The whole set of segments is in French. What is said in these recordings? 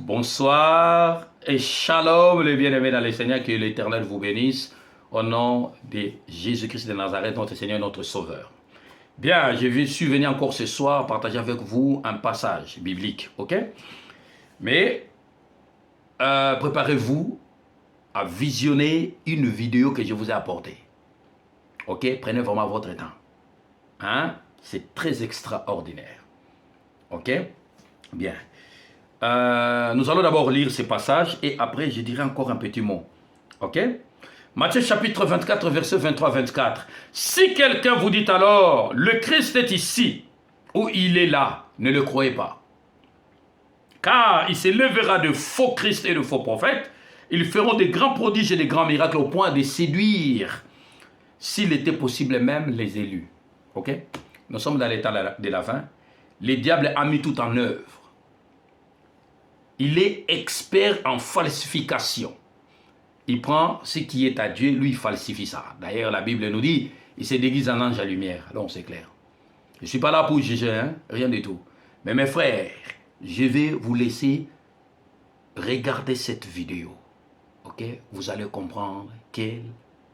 Bonsoir et shalom les bien-aimés dans le Seigneur, que l'Éternel vous bénisse au nom de Jésus-Christ de Nazareth, notre Seigneur et notre Sauveur. Bien, je suis venu encore ce soir partager avec vous un passage biblique, ok? Mais préparez-vous à visionner une vidéo que je vous ai apportée. Ok? Prenez vraiment votre temps. Hein? C'est très extraordinaire. Ok? Bien. Nous allons d'abord lire ce passage et après je dirai encore un petit mot. Ok? Matthieu chapitre 24, verset 23-24. Si quelqu'un vous dit alors, le Christ est ici, ou il est là, ne le croyez pas. Car il s'élèvera de faux Christ et de faux prophètes. Ils feront des grands prodiges et des grands miracles au point de séduire, s'il était possible même, les élus. Ok? Nous sommes dans l'état de la fin. Le diable a mis tout en œuvre. Il est expert en falsification. Il prend ce qui est à Dieu, lui il falsifie ça. D'ailleurs, la Bible nous dit, il se déguise en ange à lumière. Donc c'est clair. Je ne suis pas là pour juger, hein? Rien du tout. Mais mes frères, je vais vous laisser regarder cette vidéo. Ok? Vous allez comprendre quelle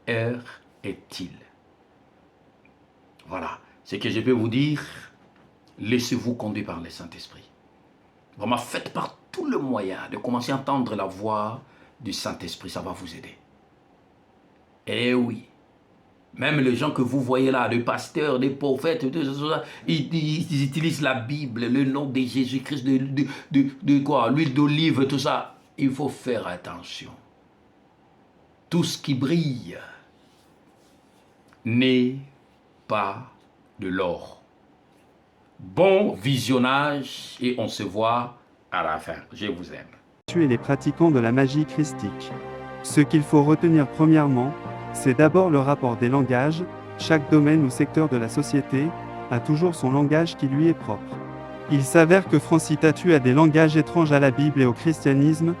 heure est-il. Voilà. Ce que je peux vous dire, laissez-vous conduire par le Saint-Esprit. Vraiment, faites par tout le moyen de commencer à entendre la voix du Saint-Esprit, ça va vous aider. Eh oui, même les gens que vous voyez là, des pasteurs, des prophètes, ils utilisent la Bible, le nom de Jésus-Christ, de quoi, l'huile d'olive, tout ça. Il faut faire attention. Tout ce qui brille n'est pas de l'or. Bon visionnage et on se voit à la fin. Je vous aime. Et les pratiquants de la magie christique. Ce qu'il faut retenir premièrement, c'est d'abord le rapport des langages. Chaque domaine ou secteur de la société a toujours son langage qui lui est propre. Il s'avère que Francis Tatu a des langages étranges à la Bible et au christianisme.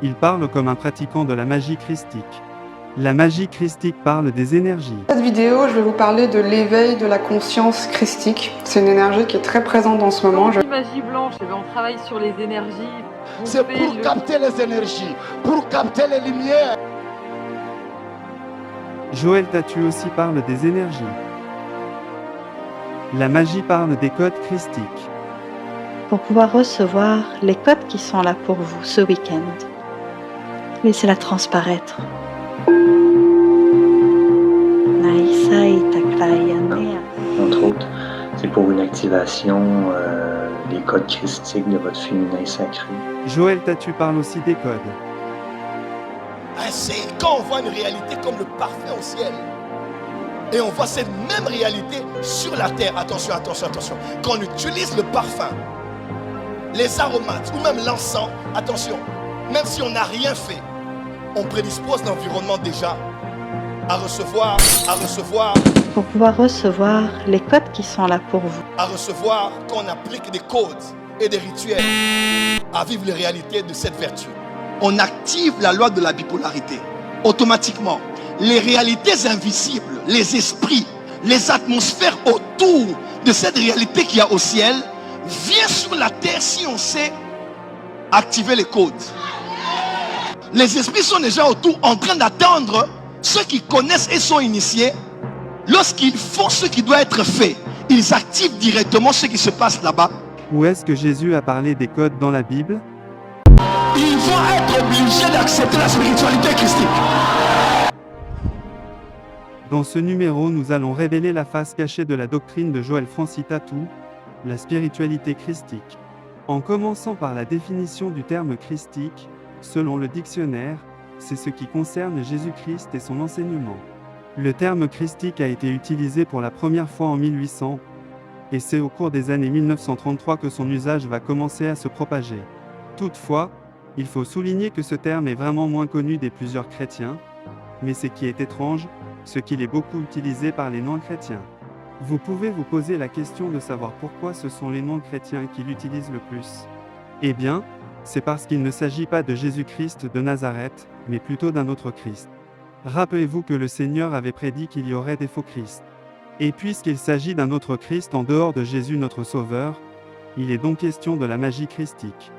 Il parle comme un pratiquant de la magie christique. La magie christique parle des énergies. Dans cette vidéo, je vais vous parler de l'éveil de la conscience christique. C'est une énergie qui est très présente en ce moment. Magie blanche, on travaille sur les énergies. C'est pour capter les énergies, pour capter les lumières. Joël Tatu aussi parle des énergies. La magie parle des codes christiques. Pour pouvoir recevoir les codes qui sont là pour vous ce week-end, laissez-la transparaître. Entre autres, c'est pour une activation des codes christiques de votre féminin sacré. Joël Tatu parle aussi des codes. C'est quand on voit une réalité comme le parfum au ciel, et on voit cette même réalité sur la terre. Attention, attention, attention. Quand on utilise le parfum, les aromates ou même l'encens, attention, même si on n'a rien fait, on prédispose l'environnement déjà à recevoir. Pour pouvoir recevoir les codes qui sont là pour vous. À recevoir qu'on applique des codes et des rituels à vivre les réalités de cette vertu. On active la loi de la bipolarité. Automatiquement, les réalités invisibles, les esprits, les atmosphères autour de cette réalité qu'il y a au ciel viennent sur la terre si on sait activer les codes. Les esprits sont déjà autour en train d'attendre ceux qui connaissent et sont initiés. Lorsqu'ils font ce qui doit être fait, ils activent directement ce qui se passe là-bas. Où est-ce que Jésus a parlé des codes dans la Bible? Ils vont être obligés d'accepter la spiritualité christique. Dans ce numéro, nous allons révéler la face cachée de la doctrine de Joël Francis Tatu, la spiritualité christique. En commençant par la définition du terme christique, selon le dictionnaire, c'est ce qui concerne Jésus-Christ et son enseignement. Le terme christique a été utilisé pour la première fois en 1800, et c'est au cours des années 1933 que son usage va commencer à se propager. Toutefois, il faut souligner que ce terme est vraiment moins connu des plusieurs chrétiens, mais ce qui est étrange, c'est qu'il est beaucoup utilisé par les non-chrétiens. Vous pouvez vous poser la question de savoir pourquoi ce sont les non-chrétiens qui l'utilisent le plus. Eh bien, c'est parce qu'il ne s'agit pas de Jésus-Christ de Nazareth, mais plutôt d'un autre Christ. Rappelez-vous que le Seigneur avait prédit qu'il y aurait des faux Christ. Et puisqu'il s'agit d'un autre Christ en dehors de Jésus notre Sauveur, il est donc question de la magie christique.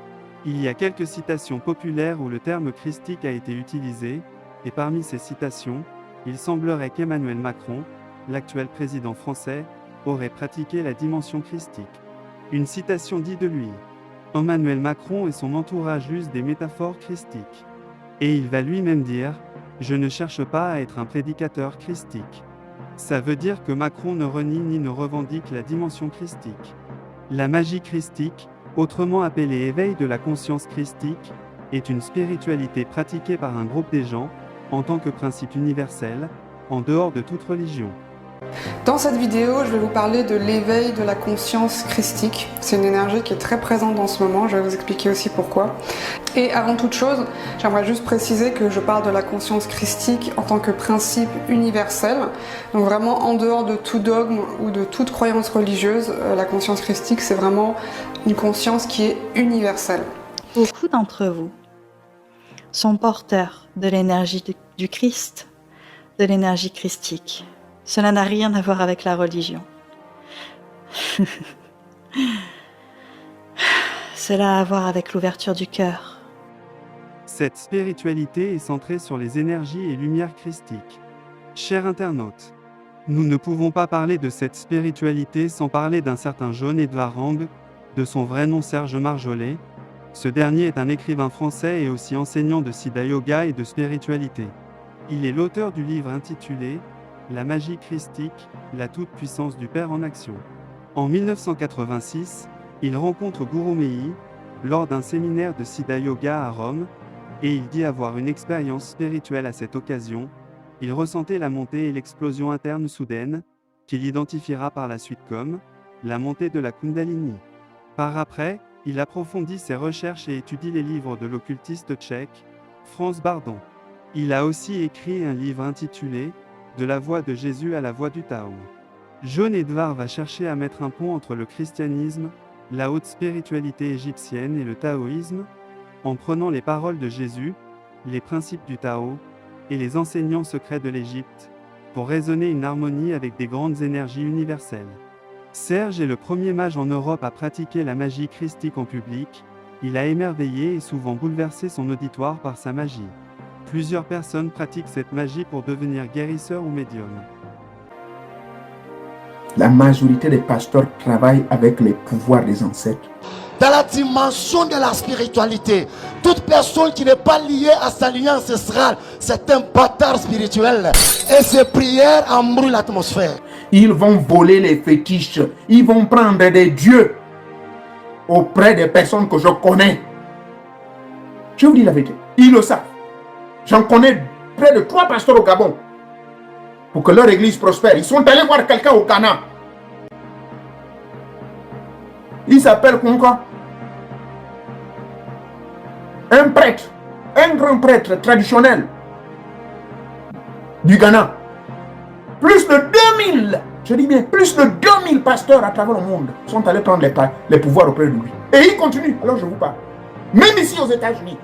Il y a quelques citations populaires où le terme christique a été utilisé, et parmi ces citations, il semblerait qu'Emmanuel Macron, l'actuel président français, aurait pratiqué la dimension christique. Une citation dit de lui: « Emmanuel Macron et son entourage usent des métaphores christiques. » Et il va lui-même dire: « Je ne cherche pas à être un prédicateur christique. » Ça veut dire que Macron ne renie ni ne revendique la dimension christique. La magie christique, autrement appelée éveil de la conscience christique, est une spiritualité pratiquée par un groupe des gens, en tant que principe universel, en dehors de toute religion. Dans cette vidéo, je vais vous parler de l'éveil de la conscience christique. C'est une énergie qui est très présente en ce moment, je vais vous expliquer aussi pourquoi. Et avant toute chose, j'aimerais juste préciser que je parle de la conscience christique en tant que principe universel. Donc vraiment en dehors de tout dogme ou de toute croyance religieuse, la conscience christique c'est vraiment une conscience qui est universelle. Beaucoup d'entre vous sont porteurs de l'énergie du Christ, de l'énergie christique. Cela n'a rien à voir avec la religion. Cela a à voir avec l'ouverture du cœur. Cette spiritualité est centrée sur les énergies et lumières christiques. Chers internautes, nous ne pouvons pas parler de cette spiritualité sans parler d'un certain John-Edvard Rang, de son vrai nom Serge Marjollet. Ce dernier est un écrivain français et aussi enseignant de Siddha Yoga et de spiritualité. Il est l'auteur du livre intitulé « La magie christique, la toute-puissance du Père en action ». En 1986, il rencontre Guru Mei lors d'un séminaire de Siddha Yoga à Rome, et il dit avoir une expérience spirituelle à cette occasion. Il ressentait la montée et l'explosion interne soudaine, qu'il identifiera par la suite comme la montée de la Kundalini. Par après, il approfondit ses recherches et étudie les livres de l'occultiste tchèque, Franz Bardon. Il a aussi écrit un livre intitulé « De la voie de Jésus à la voie du Tao ». John-Edvard va chercher à mettre un pont entre le christianisme, la haute spiritualité égyptienne et le taoïsme, en prenant les paroles de Jésus, les principes du Tao, et les enseignements secrets de l'Égypte, pour raisonner une harmonie avec des grandes énergies universelles. Serge est le premier mage en Europe à pratiquer la magie christique en public. Il a émerveillé et souvent bouleversé son auditoire par sa magie. Plusieurs personnes pratiquent cette magie pour devenir guérisseurs ou médiums. La majorité des pasteurs travaillent avec les pouvoirs des ancêtres. Dans la dimension de la spiritualité, toute personne qui n'est pas liée à sa lignée ancestrale, c'est un bâtard spirituel. Et ces prières embrouillent l'atmosphère. Ils vont voler les fétiches. Ils vont prendre des dieux auprès des personnes que je connais. Je vous dis la vérité. Ils le savent. J'en connais près de 3 pasteurs au Gabon. Pour que leur église prospère. Ils sont allés voir quelqu'un au Ghana. Il s'appelle quoi? Un prêtre. Un grand prêtre traditionnel du Ghana. Plus de 2000, je dis bien, plus de 2000 pasteurs à travers le monde sont allés prendre les pouvoirs auprès de lui. Et il continue, alors je vous parle. Même ici aux États-Unis.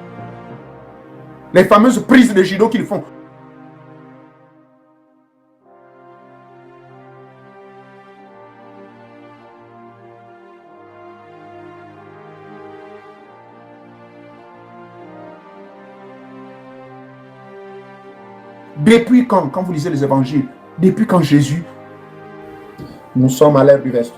Les fameuses prises de judo qu'ils font. Depuis quand vous lisez les évangiles, depuis quand Jésus, nous sommes à l'ère du reste.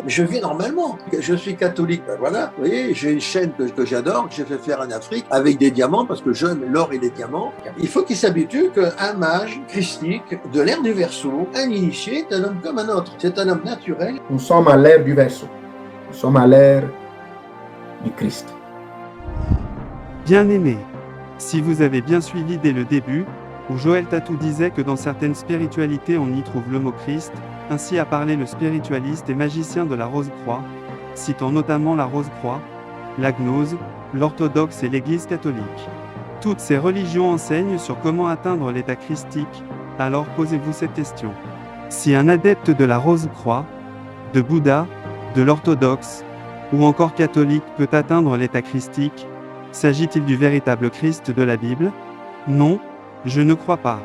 Je vis normalement. Je suis catholique, ben voilà. Vous voyez, j'ai une chaîne que j'adore, que j'ai fait faire en Afrique, avec des diamants, parce que j'aime l'or et les diamants. Il faut qu'il s'habitue qu'un mage christique de l'ère du Verseau, un initié, est un homme comme un autre. C'est un homme naturel. Nous sommes à l'ère du Verseau. Nous sommes à l'ère du Christ. Bien-aimés, si vous avez bien suivi dès le début, où Joël Tatou disait que dans certaines spiritualités on y trouve le mot Christ, ainsi a parlé le spiritualiste et magicien de la Rose-Croix, citant notamment la Rose-Croix, la Gnose, l'orthodoxe et l'Église catholique. Toutes ces religions enseignent sur comment atteindre l'état christique, alors posez-vous cette question. Si un adepte de la Rose-Croix, de Bouddha, de l'orthodoxe, ou encore catholique peut atteindre l'état christique, s'agit-il du véritable Christ de la Bible? Non, je ne crois pas.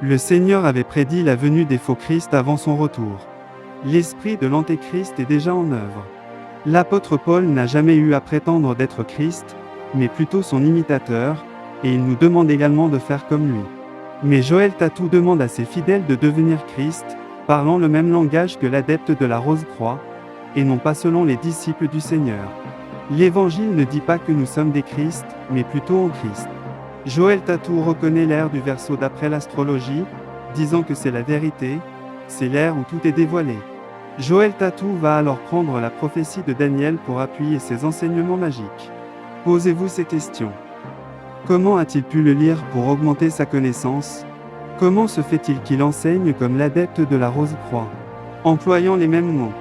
Le Seigneur avait prédit la venue des faux Christ avant son retour. L'esprit de l'Antéchrist est déjà en œuvre. L'apôtre Paul n'a jamais eu à prétendre d'être Christ, mais plutôt son imitateur, et il nous demande également de faire comme lui. Mais Joël Tatou demande à ses fidèles de devenir Christ, parlant le même langage que l'adepte de la Rose-Croix, et non pas selon les disciples du Seigneur. L'Évangile ne dit pas que nous sommes des Christ, mais plutôt en Christ. Joël Tatou reconnaît l'ère du Verseau d'après l'astrologie, disant que c'est la vérité, c'est l'ère où tout est dévoilé. Joël Tatou va alors prendre la prophétie de Daniel pour appuyer ses enseignements magiques. Posez-vous ces questions. Comment a-t-il pu le lire pour augmenter sa connaissance? Comment se fait-il qu'il enseigne comme l'adepte de la Rose-Croix? Employant les mêmes mots.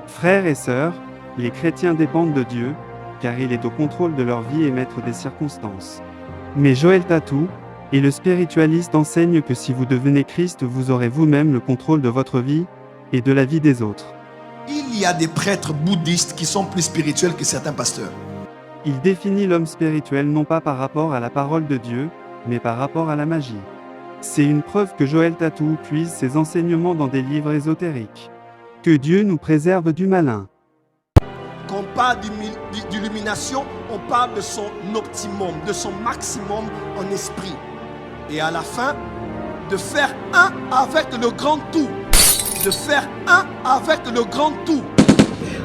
Frères et sœurs, les chrétiens dépendent de Dieu, car il est au contrôle de leur vie et maître des circonstances. Mais Joël Tatou, et le spiritualiste enseigne que si vous devenez Christ, vous aurez vous-même le contrôle de votre vie, et de la vie des autres. Il y a des prêtres bouddhistes qui sont plus spirituels que certains pasteurs. Il définit l'homme spirituel non pas par rapport à la parole de Dieu, mais par rapport à la magie. C'est une preuve que Joël Tatou puise ses enseignements dans des livres ésotériques. Que Dieu nous préserve du malin. Quand on parle d'illumination, on parle de son optimum, de son maximum en esprit. Et à la fin, de faire un avec le grand tout. De faire un avec le grand tout.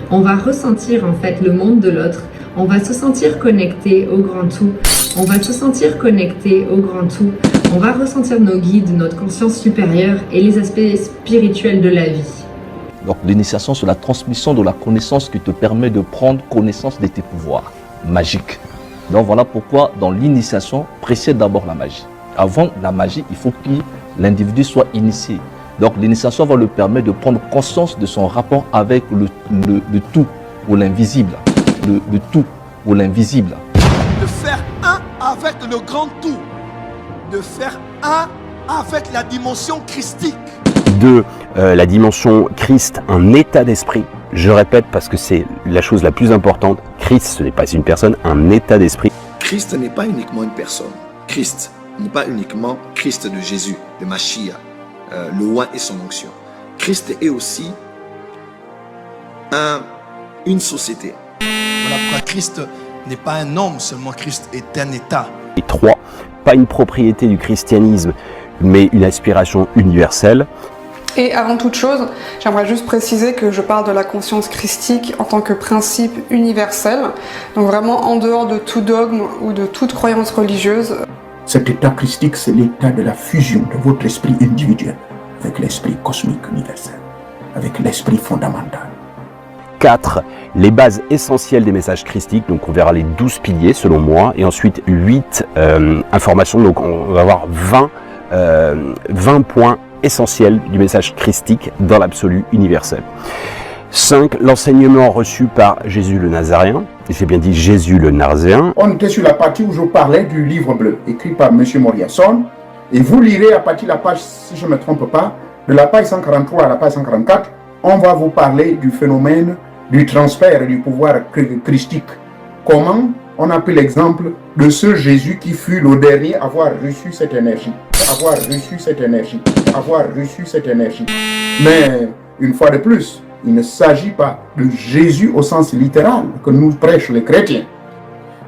On va ressentir en fait le monde de l'autre. On va se sentir connecté au grand tout. On va se sentir connecté au grand tout. On va ressentir nos guides, notre conscience supérieure et les aspects spirituels de la vie. Donc l'initiation, c'est la transmission de la connaissance qui te permet de prendre connaissance de tes pouvoirs magiques. Donc voilà pourquoi dans l'initiation, précède d'abord la magie. Avant la magie, il faut que l'individu soit initié. Donc l'initiation va lui permettre de prendre conscience de son rapport avec le tout ou l'invisible. Le tout ou l'invisible. De faire un avec le grand tout. De faire un avec la dimension christique. De la dimension Christ, un état d'esprit. Je répète parce que c'est la chose la plus importante. Christ, ce n'est pas une personne, un état d'esprit. Christ n'est pas uniquement une personne. Christ n'est pas uniquement Christ de Jésus, de Mashiach, le oint et son onction. Christ est aussi une société. Voilà pourquoi Christ n'est pas un homme seulement, Christ est un état. Et 3, pas une propriété du christianisme, mais une aspiration universelle. Et avant toute chose, j'aimerais juste préciser que je parle de la conscience christique en tant que principe universel, donc vraiment en dehors de tout dogme ou de toute croyance religieuse. Cet état christique, c'est l'état de la fusion de votre esprit individuel avec l'esprit cosmique universel, avec l'esprit fondamental. 4, les bases essentielles des messages christiques, donc on verra les 12 piliers selon moi, et ensuite 8 informations, donc on va avoir 20 points essentiels du message christique dans l'absolu universel. 5, l'enseignement reçu par Jésus le Nazaréen, j'ai bien dit Jésus le Nazaréen. On était sur la partie où je parlais du livre bleu, écrit par M. Moriasson, et vous lirez à partir de la page, si je ne me trompe pas, de la page 143 à la page 144, on va vous parler du phénomène du transfert et du pouvoir christique. Comment on a pris l'exemple de ce Jésus qui fut le dernier à avoir reçu cette énergie, avoir reçu cette énergie, avoir reçu cette énergie. Mais une fois de plus, il ne s'agit pas de Jésus au sens littéral que nous prêchent les chrétiens.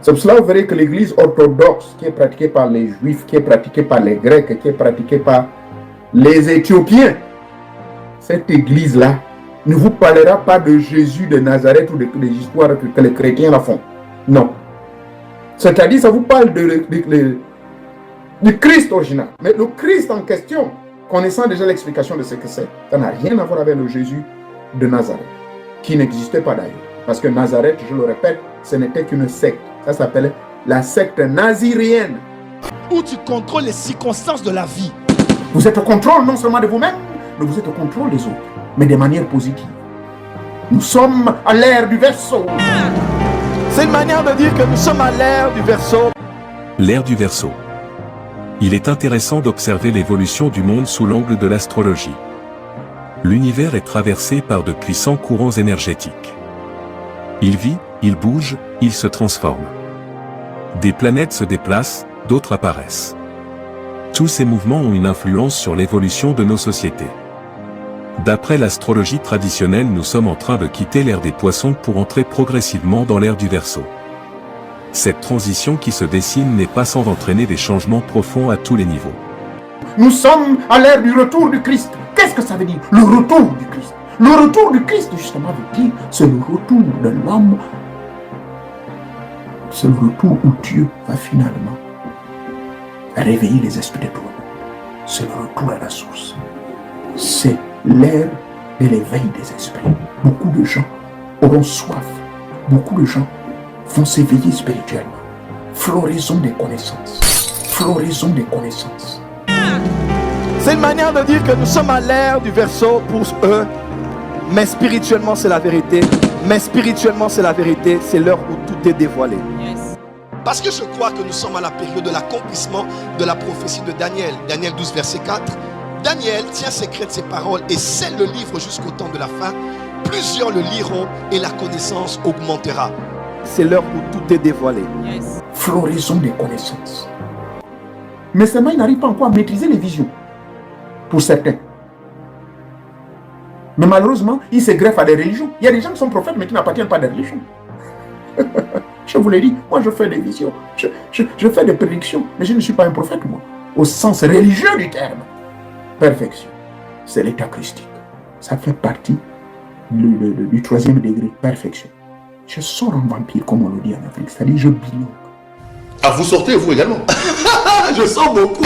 C'est pour cela que vous verrez que l'église orthodoxe qui est pratiquée par les juifs, qui est pratiquée par les grecs, qui est pratiquée par les éthiopiens, cette église-là ne vous parlera pas de Jésus de Nazareth ou des histoires que les chrétiens la font. Non. C'est-à-dire, ça vous parle du Christ original. Mais le Christ en question, connaissant déjà l'explication de ce que c'est, ça n'a rien à voir avec le Jésus de Nazareth, qui n'existait pas d'ailleurs. Parce que Nazareth, je le répète, ce n'était qu'une secte. Ça s'appelle la secte naziréenne. Où tu contrôles les circonstances de la vie. Vous êtes au contrôle non seulement de vous-même, mais vous êtes au contrôle des autres, mais de manière positive. Nous sommes à l'ère du Verseau. C'est une manière de dire que nous sommes à l'ère du Verseau. L'ère du Verseau. Il est intéressant d'observer l'évolution du monde sous l'angle de l'astrologie. L'univers est traversé par de puissants courants énergétiques. Il vit, il bouge, il se transforme. Des planètes se déplacent, d'autres apparaissent. Tous ces mouvements ont une influence sur l'évolution de nos sociétés. D'après l'astrologie traditionnelle, nous sommes en train de quitter l'ère des poissons pour entrer progressivement dans l'ère du Verseau. Cette transition qui se dessine n'est pas sans entraîner des changements profonds à tous les niveaux. Nous sommes à l'ère du retour du Christ. Qu'est-ce que ça veut dire? Le retour du Christ. Le retour du Christ, justement, veut dire, c'est le retour de l'homme. C'est le retour où Dieu va finalement réveiller les esprits de tout le monde. C'est le retour à la source. C'est l'ère de l'éveil des esprits. Beaucoup de gens auront soif. Beaucoup de gens vont s'éveiller spirituellement. Floraison des connaissances. Floraison des connaissances. C'est une manière de dire que nous sommes à l'ère du Verseau pour eux, mais spirituellement c'est la vérité. Mais spirituellement c'est la vérité, c'est l'heure où tout est dévoilé. Parce que je crois que nous sommes à la période de l'accomplissement de la prophétie de Daniel. Daniel 12 verset 4. Daniel tient secret de ses paroles et scelle le livre jusqu'au temps de la fin. Plusieurs le liront et la connaissance augmentera. C'est l'heure où tout est dévoilé. Floraison des connaissances. Mais seulement, ils n'arrivent pas encore à maîtriser les visions. Pour certains. Mais malheureusement, ils se greffent à des religions. Il y a des gens qui sont prophètes mais qui n'appartiennent pas à des religions. Je vous l'ai dit, moi je fais des visions. Je fais des prédictions. Mais je ne suis pas un prophète, moi. Au sens religieux du terme. Perfection. C'est l'état christique. Ça fait partie du troisième degré. Perfection. Je sors en vampire, comme on le dit en Afrique. C'est-à-dire, je bilogue. Ah, vous sortez vous également? Je sors beaucoup.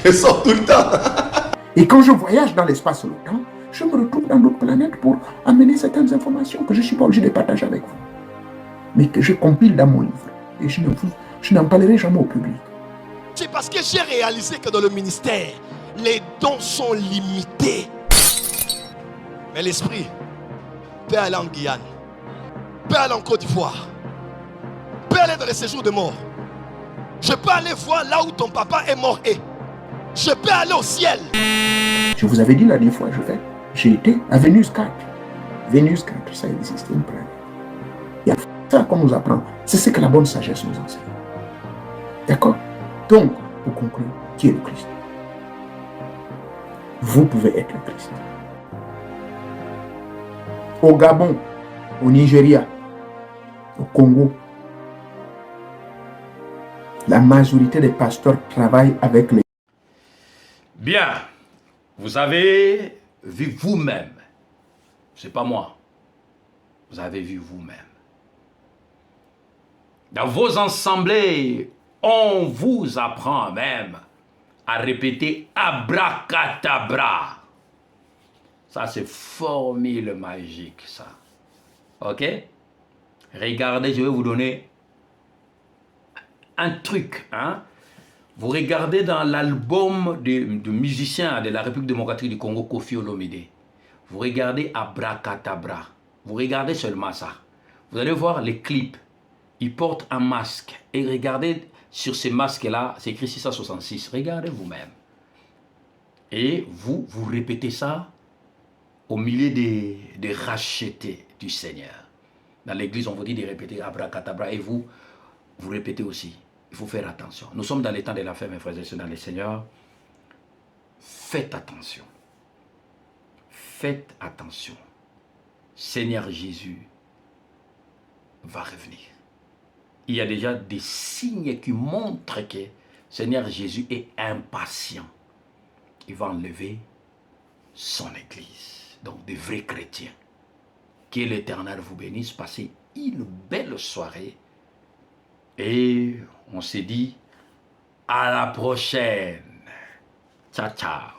Je sors tout le temps. Et quand je voyage dans l'espace et le temps, je me retrouve dans d'autres planètes pour amener certaines informations que je ne suis pas obligé de partager avec vous. Mais que je compile dans mon livre. Et je n'en parlerai jamais au public. C'est parce que j'ai réalisé que dans le ministère, les dons sont limités. Mais l'esprit peut aller en Guyane, peut aller en Côte d'Ivoire, peut aller dans les séjours de mort. Je peux aller voir là où ton papa est mort et je peux aller au ciel. Je vous avais dit la dernière fois, j'ai été à Vénus 4. Vénus 4, ça existe, une planète. Il y a ça qu'on nous apprend. C'est ce que la bonne sagesse nous enseigne. D'accord? Donc, pour conclure, qui est le Christ? Vous pouvez être le Christ. Au Gabon, au Nigeria, au Congo, la majorité des pasteurs travaillent avec les... Bien, vous avez vu vous-même, c'est pas moi, vous avez vu vous-même. Dans vos assemblées, on vous apprend même à répéter abracadabra. Ça, c'est formule magique, ça. Ok? Regardez, je vais vous donner un truc. Hein? Vous regardez dans l'album de musicien de la République démocratique du Congo, Koffi Olomide. Vous regardez abracadabra. Vous regardez seulement ça. Vous allez voir les clips. Ils portent un masque. Et regardez sur ces masques-là, c'est écrit 666. Regardez vous-même. Et vous répétez ça au milieu des rachetés du Seigneur. Dans l'église, on vous dit de répéter abracadabra. Et vous répétez aussi. Il faut faire attention. Nous sommes dans les temps de la fin, mes frères et sœurs, dans le Seigneur. Faites attention. Faites attention. Seigneur Jésus va revenir. Il y a déjà des signes qui montrent que Seigneur Jésus est impatient. Il va enlever son église. Donc des vrais chrétiens. Que l'Éternel vous bénisse. Passez une belle soirée. Et on s'est dit à la prochaine. Ciao, ciao.